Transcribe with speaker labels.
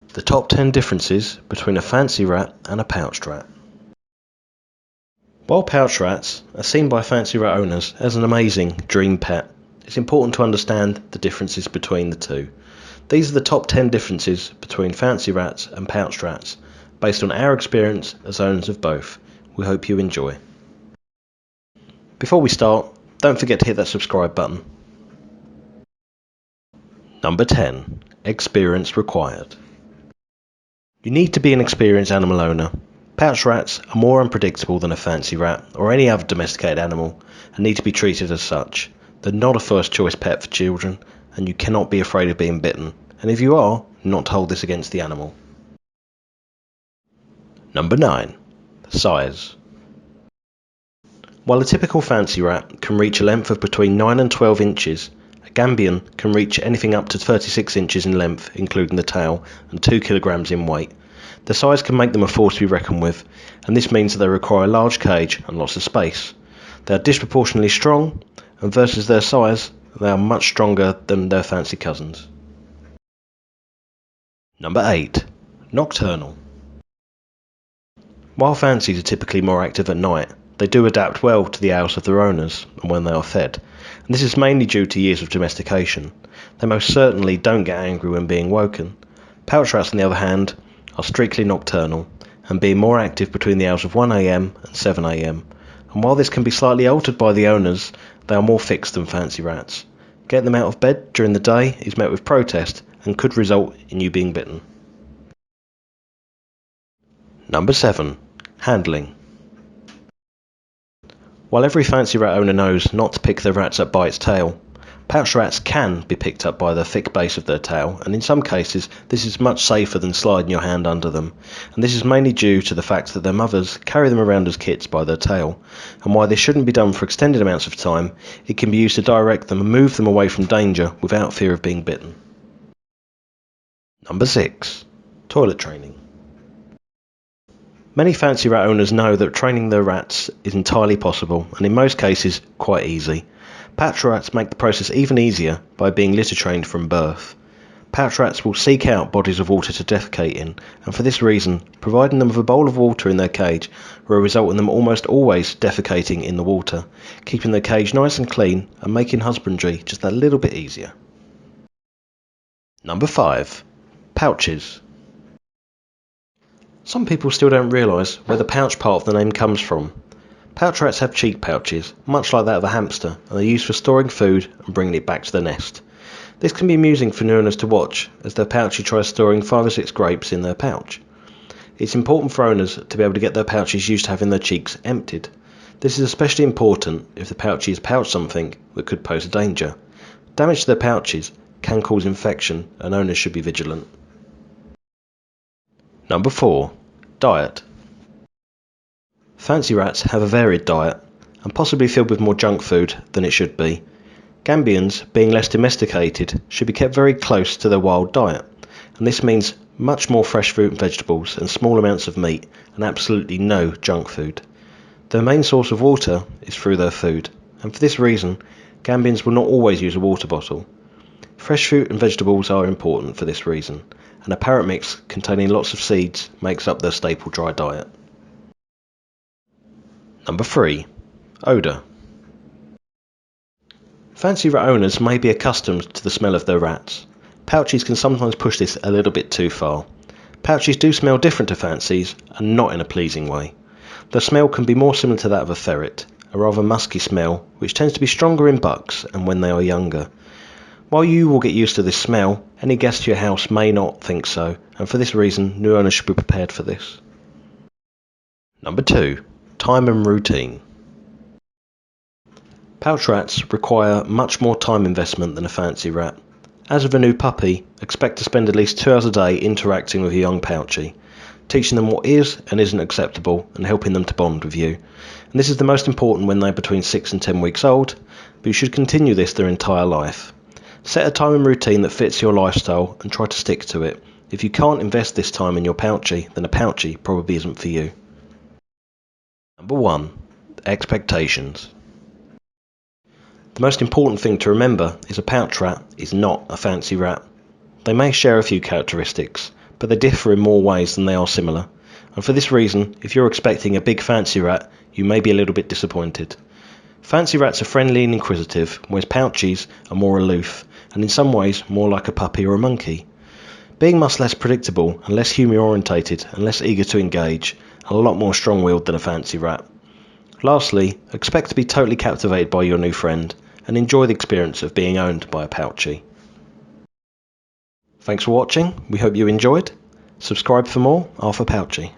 Speaker 1: The top 10 differences between a fancy rat and a pouched rat. While pouched rats are seen by fancy rat owners as an amazing dream pet, it's important to understand the differences between the two. These are the top 10 differences between fancy rats and pouched rats, based on our experience as owners of both. We hope you enjoy. Before we start, don't forget to hit that subscribe button. Number 10. Experience required. You need to be an experienced animal owner. Pouched rats are more unpredictable than a fancy rat or any other domesticated animal and need to be treated as such. They're not a first choice pet for children, and you cannot be afraid of being bitten, and if you are, not to hold this against the animal. Number 9. Size. While a typical fancy rat can reach a length of between 9 and 12 inches, a Gambian can reach anything up to 36 inches in length, including the tail, and 2 kilograms in weight. Their size can make them a force to be reckoned with, and this means that they require a large cage and lots of space. They are disproportionately strong, and versus their size, they are much stronger than their fancy cousins. Number 8. Nocturnal. While fancies are typically more active at night, they do adapt well to the hours of their owners and when they are fed, and this is mainly due to years of domestication. They most certainly don't get angry when being woken. Pouched rats, on the other hand, are strictly nocturnal and being more active between the hours of 1 AM and 7 AM, and while this can be slightly altered by the owners, they are more fixed than fancy rats. Getting them out of bed during the day is met with protest and could result in you being bitten. Number 7. Handling. While every fancy rat owner knows not to pick their rats up by its tail, pouched rats can be picked up by the thick base of their tail, and in some cases this is much safer than sliding your hand under them, and this is mainly due to the fact that their mothers carry them around as kits by their tail, and while this shouldn't be done for extended amounts of time, it can be used to direct them and move them away from danger without fear of being bitten. Number 6. Toilet training. Many fancy rat owners know that training their rats is entirely possible, and in most cases quite easy. Pouched rats make the process even easier by being litter trained from birth. Pouched rats will seek out bodies of water to defecate in, and for this reason, providing them with a bowl of water in their cage will result in them almost always defecating in the water, keeping their cage nice and clean and making husbandry just a little bit easier. Number 5. Pouches. Some people still don't realise where the pouch part of the name comes from. Pouched rats have cheek pouches, much like that of a hamster, and are used for storing food and bringing it back to the nest. This can be amusing for new owners to watch, as their pouchie tries storing 5 or 6 grapes in their pouch. It's important for owners to be able to get their pouches used to having their cheeks emptied. This is especially important if the pouchie has pouched something that could pose a danger. Damage to their pouches can cause infection, and owners should be vigilant. Number 4. Diet. Fancy rats have a varied diet, and possibly filled with more junk food than it should be. Gambians, being less domesticated, should be kept very close to their wild diet, and this means much more fresh fruit and vegetables and small amounts of meat, and absolutely no junk food. Their main source of water is through their food, and for this reason, Gambians will not always use a water bottle. Fresh fruit and vegetables are important for this reason, and a parrot mix containing lots of seeds makes up their staple dry diet. Number 3. Odour. Fancy rat owners may be accustomed to the smell of their rats. Pouchies can sometimes push this a little bit too far. Pouchies do smell different to fancies, and not in a pleasing way. Their smell can be more similar to that of a ferret, a rather musky smell which tends to be stronger in bucks and when they are younger. While you will get used to this smell, any guest to your house may not think so, and for this reason new owners should be prepared for this. Number 2. Time and routine. Pouched rats require much more time investment than a fancy rat. As with a new puppy, expect to spend at least 2 hours a day interacting with a young pouchie, teaching them what is and isn't acceptable and helping them to bond with you. And this is the most important when they're between 6 and 10 weeks old, but you should continue this their entire life. Set a time and routine that fits your lifestyle and try to stick to it. If you can't invest this time in your pouchie, then a pouchie probably isn't for you. Number 1. Expectations. The most important thing to remember is a pouched rat is not a fancy rat. They may share a few characteristics, but they differ in more ways than they are similar, and for this reason, if you're expecting a big fancy rat, you may be a little bit disappointed. Fancy rats are friendly and inquisitive, whereas pouchies are more aloof, and in some ways more like a puppy or a monkey. Being much less predictable and less humour orientated and less eager to engage, and a lot more strong-willed than a fancy rat. Lastly, expect to be totally captivated by your new friend, and enjoy the experience of being owned by a pouchie. Thanks for watching, we hope you enjoyed. Subscribe for more, Arthur Pouchie.